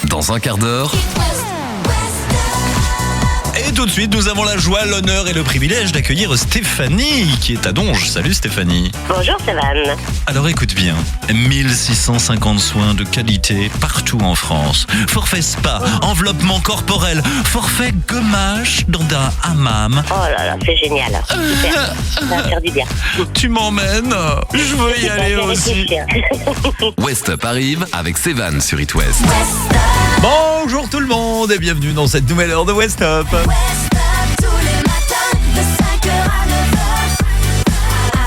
Dans un quart d'heure. Et tout de suite, nous avons la joie, l'honneur et le privilège d'accueillir Stéphanie, qui est à Donge. Salut Stéphanie. Bonjour Stéphane. Alors écoute bien, 1650 soins de qualité partout en France. Forfait spa, enveloppement corporel, forfait gommage dans un hammam. Oh là là, c'est génial. Super. Ça va faire du bien. Tu m'emmènes? Je veux y aller aussi. West Up arrive avec Sévan sur It West. Bonjour tout le monde et bienvenue dans cette nouvelle heure de West Up. West Up tous les matins de 5h à 9h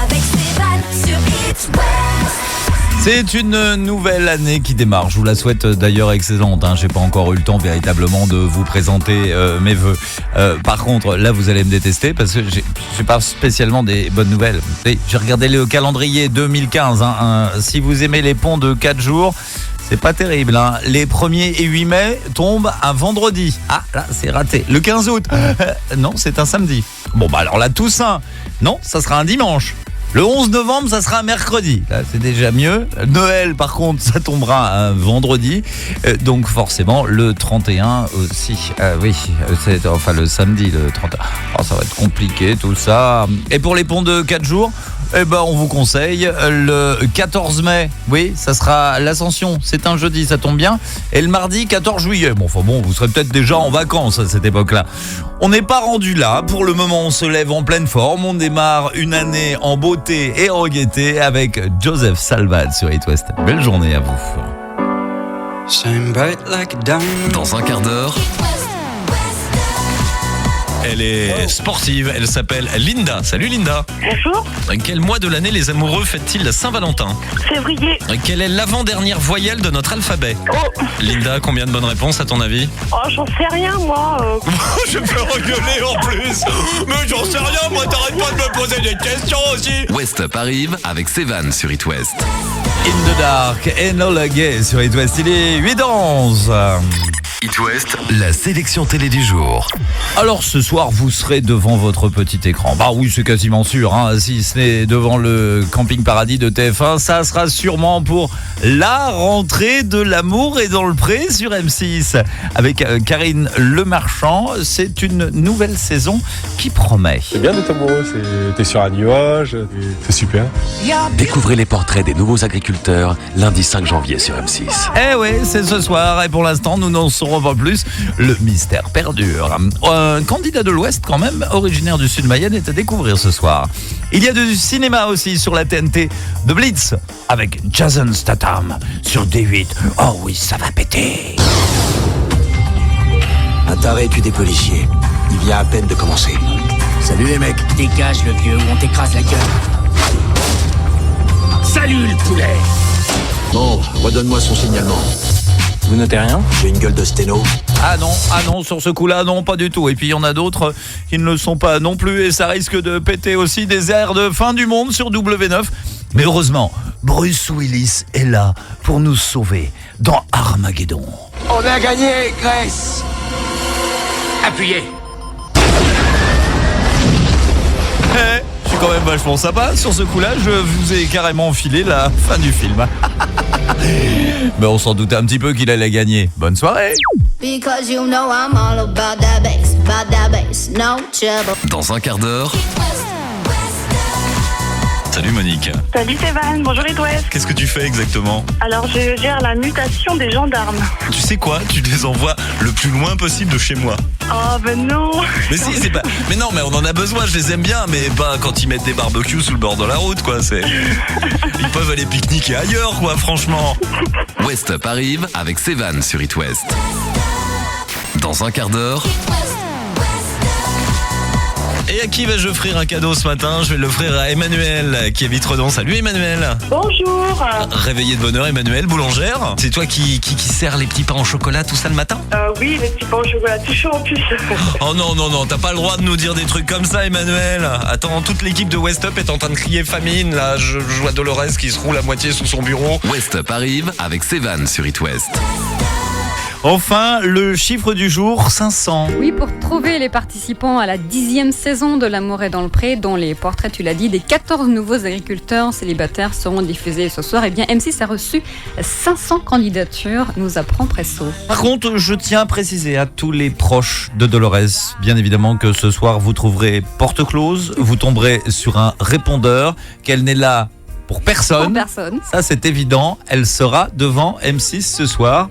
avec Sévan sur It West. C'est une nouvelle année qui démarre. Je vous la souhaite d'ailleurs excellente. J'ai pas encore eu le temps véritablement de vous présenter mes vœux. Par contre, là vous allez me détester parce que j'ai pas spécialement des bonnes nouvelles. J'ai regardé le calendrier 2015. Si vous aimez les ponts de 4 jours, c'est pas terrible. Les 1er et 8 mai tombent un vendredi. Ah, là, c'est raté. Le 15 août, non, c'est un samedi. Bon, bah alors la Toussaint, non, ça sera un dimanche. Le 11 novembre, ça sera un mercredi. Là, c'est déjà mieux. Noël, par contre, ça tombera un vendredi. Donc, forcément, le 31 aussi. Oui, c'est enfin le samedi, le 31. Oh, ça va être compliqué, tout ça. Et pour les ponts de 4 jours, on vous conseille le 14 mai. Oui, ça sera l'Ascension. C'est un jeudi, ça tombe bien. Et le mardi 14 juillet. Bon, vous serez peut-être déjà en vacances à cette époque-là. On n'est pas rendu là. Pour le moment, on se lève en pleine forme. On démarre une année en beauté et en gaieté avec Joseph Salvat sur It West. Belle journée à vous. Dans un quart d'heure. Elle est sportive, elle s'appelle Linda. Salut Linda. Bonjour. Quel mois de l'année les amoureux fêtent-ils la Saint-Valentin? Février. Quelle est l'avant-dernière voyelle de notre alphabet? Oh. Linda, combien de bonnes réponses à ton avis? Oh, j'en sais rien moi. Je peux rigoler en plus. Mais j'en sais rien, moi, t'arrêtes pas de me poser des questions aussi. West Up arrive avec Sévan sur It West. In the dark, Enola Gay sur It West, il est 8h11. It West, la sélection télé du jour. Alors ce soir, vous serez devant votre petit écran. Bah oui, c'est quasiment sûr. Si ce n'est devant le Camping Paradis de TF1, ça sera sûrement pour la rentrée de l'amour et dans le pré sur M6. Avec Karine Lemarchand, c'est une nouvelle saison qui promet. C'est bien d'être amoureux, t'es sur un nuage, c'est super. Découvrez les portraits des nouveaux agriculteurs lundi 5 janvier sur M6. Eh ouais, c'est ce soir et pour l'instant, nous n'en saurons pas plus. Le mystère perdure. Un candidat de l'Ouest quand même, originaire du Sud Mayenne, est à découvrir ce soir. Il y a du cinéma aussi sur la TNT de Blitz avec Jason Statham sur D8. Oh oui, ça va péter. Un taré tue des policiers. Il vient à peine de commencer. Salut les mecs. Dégage le vieux ou on t'écrase la gueule. Salut le poulet. Bon, redonne-moi son signalement. Vous notez rien? J'ai une gueule de sténo. Ah non, sur ce coup-là, non, pas du tout. Et puis il y en a d'autres qui ne le sont pas non plus et ça risque de péter aussi des airs de fin du monde sur W9. Mais heureusement, Bruce Willis est là pour nous sauver dans Armageddon. On a gagné, Grace. Appuyez. Je suis quand même vachement sympa. Sur ce coup-là, je vous ai carrément enfilé la fin du film. Mais on s'en doutait un petit peu qu'il allait gagner. Bonne soirée. Because you know I'm all about that bass, no trouble. Dans un quart d'heure. Salut Monique. Salut Sévan, bonjour It West. Qu'est-ce que tu fais exactement? Alors je gère la mutation des gendarmes. Tu sais quoi? Tu les envoies le plus loin possible de chez moi. Oh ben non. Mais si, c'est pas. Mais non, mais on en a besoin, je les aime bien, mais pas quand ils mettent des barbecues sous le bord de la route, quoi. Ils peuvent aller pique-niquer ailleurs, quoi, franchement. West Up arrive avec Sévan sur It West. Dans un quart d'heure. Et à qui vais-je offrir un cadeau ce matin? Je vais l'offrir à Emmanuel qui habite Redon. Salut Emmanuel. Bonjour. Réveillé de bonne heure, Emmanuel, boulangère. C'est toi qui sert les petits pains au chocolat tout ça le matin? Oui, les petits pains au chocolat tout chaud en plus. Oh non, t'as pas le droit de nous dire des trucs comme ça Emmanuel. Attends, toute l'équipe de West Up est en train de crier famine là. Je vois Dolores qui se roule à moitié sous son bureau. West Up arrive avec Sévan sur It West. Enfin, le chiffre du jour, 500. Oui, pour trouver les participants à la 10e saison de L'amour est dans le pré, dont les portraits, tu l'as dit, des 14 nouveaux agriculteurs célibataires seront diffusés ce soir. Eh bien, M6 a reçu 500 candidatures, nous apprend Presso. Par contre, je tiens à préciser à tous les proches de Dolores, bien évidemment que ce soir, vous trouverez porte close, vous tomberez sur un répondeur, qu'elle n'est là pour personne. Ça, c'est évident. Elle sera devant M6 ce soir.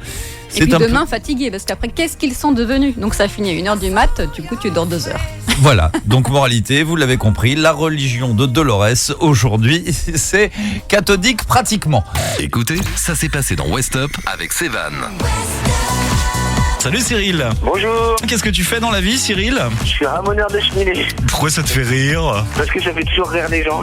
Et puis demain, fatigué, parce qu'après, qu'est-ce qu'ils sont devenus? Donc ça finit à 1h du mat, du coup, tu dors 2 heures. Voilà, donc moralité, vous l'avez compris, la religion de Dolores, aujourd'hui, c'est cathodique pratiquement. Écoutez, ça s'est passé dans West Up avec Sévan. Salut Cyril. Bonjour. Qu'est-ce que tu fais dans la vie, Cyril? Je suis ramoneur de cheminée. Pourquoi ça te fait rire? Parce que ça fait toujours rire les gens.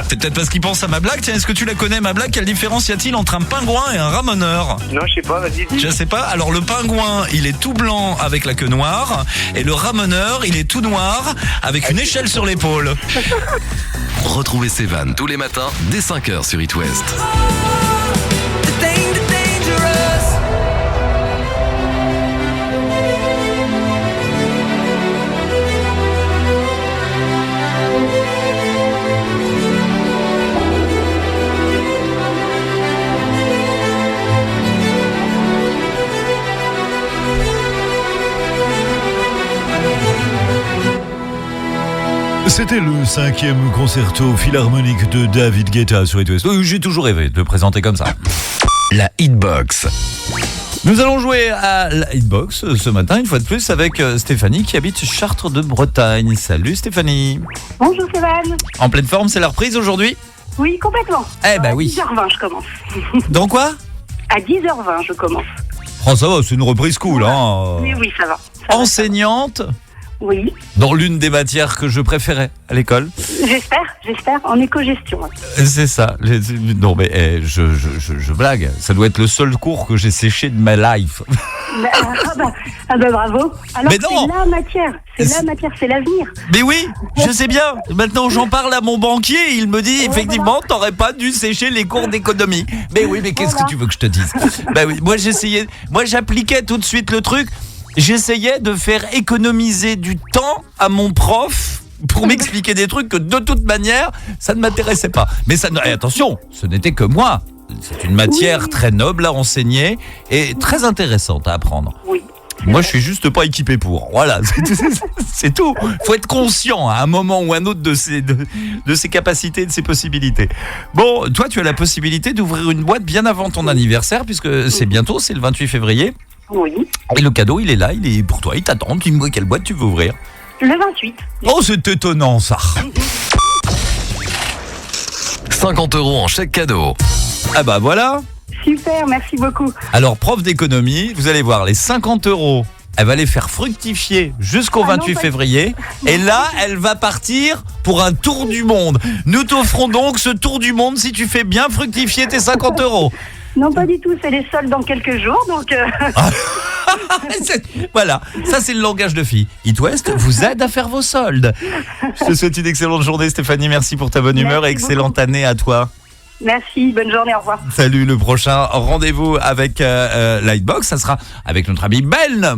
C'est peut-être parce qu'ils pensent à ma blague. Tiens, est-ce que tu la connais, ma blague? Quelle différence y a-t-il entre un pingouin et un ramoneur? Non, je sais pas, vas-y. Je sais pas. Alors le pingouin, il est tout blanc avec la queue noire, et le ramoneur, il est tout noir avec une échelle sur l'épaule. Retrouvez Sévan tous les matins dès 5h sur It West. C'était le 5e concerto philharmonique de David Guetta sur It West. J'ai toujours rêvé de le présenter comme ça. La Hitbox. Nous allons jouer à la Hitbox ce matin, une fois de plus, avec Stéphanie qui habite Chartres de Bretagne. Salut Stéphanie. Bonjour Sévan. En pleine forme, c'est la reprise aujourd'hui? Oui, complètement. Eh ben oui. À 10h20, je commence. Dans quoi? À 10h20, je commence. Oh, ça va, c'est une reprise cool. Hein. Oui, oui, ça va. Enseignante? Oui. Dans l'une des matières que je préférais à l'école. J'espère, en éco-gestion. C'est ça. Non mais je blague. Ça doit être le seul cours que j'ai séché de ma life. Bravo. Alors mais non. c'est la matière, c'est l'avenir. Mais oui, je sais bien. Maintenant j'en parle à mon banquier, il me dit effectivement t'aurais pas dû sécher les cours d'économie. Mais oui, mais qu'est-ce que tu veux que je te dise? Ben oui, moi j'appliquais tout de suite le truc. J'essayais de faire économiser du temps à mon prof pour m'expliquer des trucs que de toute manière, ça ne m'intéressait pas. Mais ça, attention, ce n'était que moi. C'est une matière très noble à enseigner et très intéressante à apprendre. Oui. Moi, je suis juste pas équipé pour. Voilà, c'est tout. Faut être conscient à un moment ou un autre de ses capacités, de ses possibilités. Bon, toi, tu as la possibilité d'ouvrir une boîte bien avant ton anniversaire, puisque c'est bientôt, c'est le 28 février. Oui. Et le cadeau, il est là, il est pour toi, il t'attend. Dis-moi quelle boîte tu veux ouvrir. Le 28. Oh, c'est étonnant, ça. 50 € en chèque cadeau. Ah bah voilà. Super, merci beaucoup. Alors, prof d'économie, vous allez voir, les 50 €, elle va les faire fructifier jusqu'au 28 février. Et là, elle va partir pour un tour du monde. Nous t'offrons donc ce tour du monde si tu fais bien fructifier tes 50 €. Non, pas du tout, c'est les soldes dans quelques jours, donc... Voilà, ça c'est le langage de fille. It West vous aide à faire vos soldes. Je te souhaite une excellente journée Stéphanie, merci pour ta bonne humeur et excellente année à toi. Merci, bonne journée, au revoir. Salut, le prochain rendez-vous avec Lightbox, ça sera avec notre ami Ben.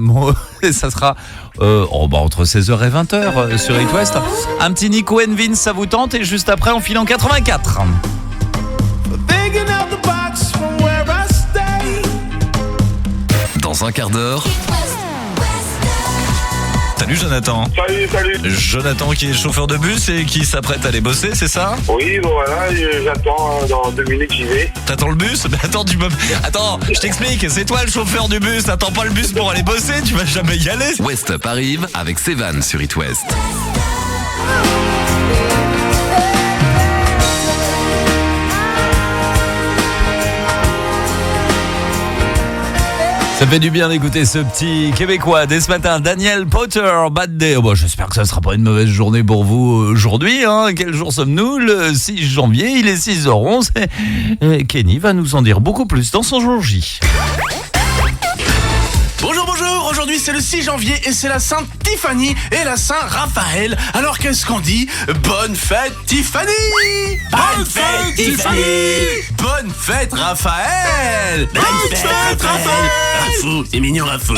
Ça sera entre 16h et 20h sur It West. Un petit Nico and Vince, ça vous tente? Et juste après, on file en 84. Dans un quart d'heure. Salut Jonathan. Salut. Jonathan qui est chauffeur de bus et qui s'apprête à aller bosser, c'est ça? Oui, bon voilà, j'attends, dans 2 minutes j'y vais. T'attends le bus? Mais attends, je t'explique, c'est toi le chauffeur du bus, t'attends pas le bus pour aller bosser, tu vas jamais y aller. West Up arrive avec Sévan sur It West. Ça fait du bien d'écouter ce petit Québécois dès ce matin, Daniel Potter, Bad Day. Bon, j'espère que ça ne sera pas une mauvaise journée pour vous aujourd'hui. Hein. Quel jour sommes-nous? Le 6 janvier, il est 6h11. Et Kenny va nous en dire beaucoup plus dans son jour J. Bonjour, aujourd'hui c'est c'est le 6 janvier et c'est la Sainte Tiffany et la Saint-Raphaël. Alors qu'est-ce qu'on dit? Bonne fête Tiffany! Bonne fête Tiffany! Bonne fête Raphaël! Bonne fête Raphaël! Rafou, c'est mignon Rafou.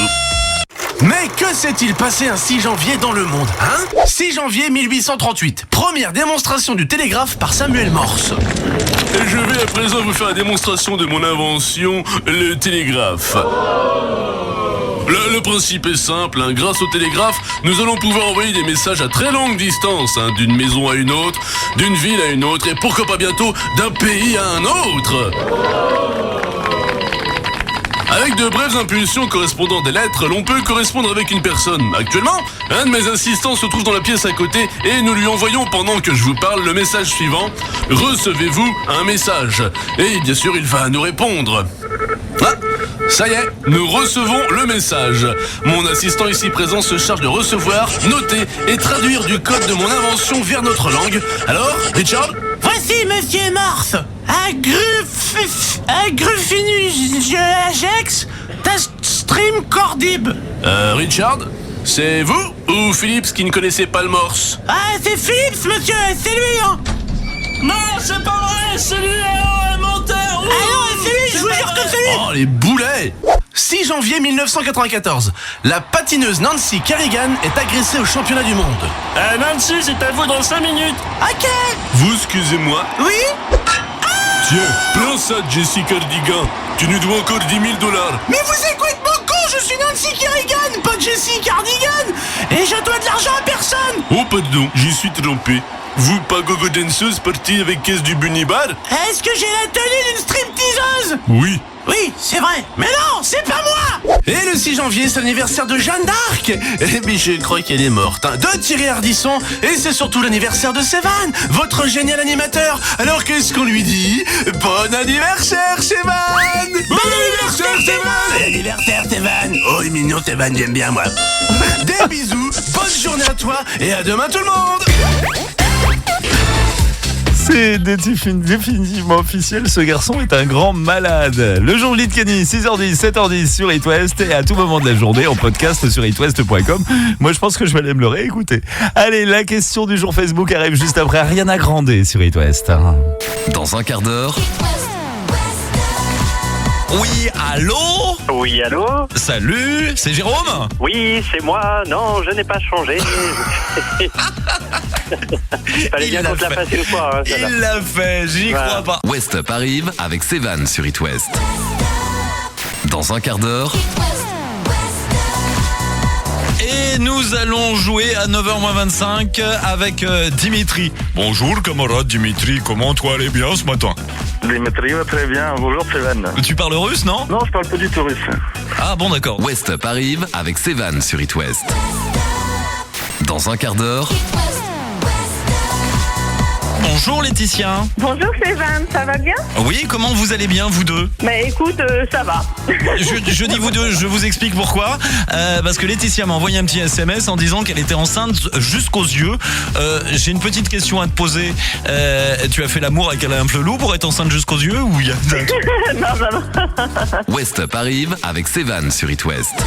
Mais que s'est-il passé un 6 janvier dans le monde, hein? 6 janvier 1838, première démonstration du télégraphe par Samuel Morse. Je vais à présent vous faire la démonstration de mon invention, le télégraphe. Le principe est simple, hein. Grâce au télégraphe, nous allons pouvoir envoyer des messages à très longue distance, hein, d'une maison à une autre, d'une ville à une autre, et pourquoi pas bientôt d'un pays à un autre. Avec de brèves impulsions correspondant des lettres, l'on peut correspondre avec une personne. Actuellement, un de mes assistants se trouve dans la pièce à côté et nous lui envoyons pendant que je vous parle le message suivant. Recevez-vous un message? Et bien sûr, il va nous répondre. Ah, ça y est, nous recevons le message. Mon assistant ici présent se charge de recevoir, noter et traduire du code de mon invention vers notre langue. Alors, Richard? Voici Monsieur Morse, Agrufinus stream cordib. Richard? C'est vous ou Philips qui ne connaissait pas le morse? Ah, c'est Philips, monsieur, c'est lui, hein. Non, c'est pas vrai, c'est lui, un menteur. Ah non, c'est lui, je vous jure que c'est lui. Oh, les boulets. 6 janvier 1994, la patineuse Nancy Kerrigan est agressée au championnat du monde. Nancy, c'est à vous dans 5 minutes. Ok. Vous, excusez-moi. Oui. Tiens, prends ça, Jessie Cardigan. Tu nous dois encore $10 000. Mais vous êtes complètement con, je suis Nancy Kerrigan, pas Jessie Cardigan. Et je dois de l'argent à personne. Oh, pardon, j'y suis trompé. Vous, pas gogo danseuse partie avec caisse du Bunny Bar? Est-ce que j'ai la tenue d'une stripteaseuse? Oui. Oui, c'est vrai. Mais non, c'est pas moi. Et le 6 janvier, c'est l'anniversaire de Jeanne d'Arc. Eh bien, je crois qu'elle est morte, hein. De Thierry Ardisson. Et c'est surtout l'anniversaire de Sévan, votre génial animateur. Alors qu'est-ce qu'on lui dit? Bon anniversaire, Sévan. Bon anniversaire, Sévan. Bon anniversaire, Sévan. Oh, il est mignon, Sévan, j'aime bien, moi. Des bisous, bonne journée à toi et à demain tout le monde. C'est définitivement officiel, ce garçon est un grand malade. Le journal de Kenny, 6h10, 7h10 sur It West et à tout moment de la journée en podcast sur itwest.com. Moi je pense que je vais aller me le réécouter. Allez, la question du jour Facebook arrive juste après Ariana Grande sur It West. Dans un quart d'heure. Oui, allô? Oui, allô? Salut, c'est Jérôme? Oui, c'est moi. Non, je n'ai pas changé. Fallait bien qu'on te la fasse une fois. Hein, il l'a fait, j'y crois pas. West Up arrive avec Sévan sur It West. Dans un quart d'heure. Et nous allons jouer à 9h-25 avec Dimitri. Bonjour camarade Dimitri, comment toi allez bien ce matin? Dimitri va très bien. Bonjour, Sévan. Tu parles russe, non? Non, je parle pas du tout russe. Ah bon, d'accord. West Up arrive avec Sévan sur It West. Dans un quart d'heure. Bonjour Laetitia. Bonjour Sévan, ça va bien? Oui, comment vous allez bien vous deux? Bah écoute, ça va. Je dis vous deux, je vous explique pourquoi. Parce que Laetitia m'a envoyé un petit SMS en disant qu'elle était enceinte jusqu'aux yeux. J'ai une petite question à te poser. Tu as fait l'amour avec un flelou pour être enceinte jusqu'aux yeux ou il y a... Non. West Up arrive avec Sévan sur It West.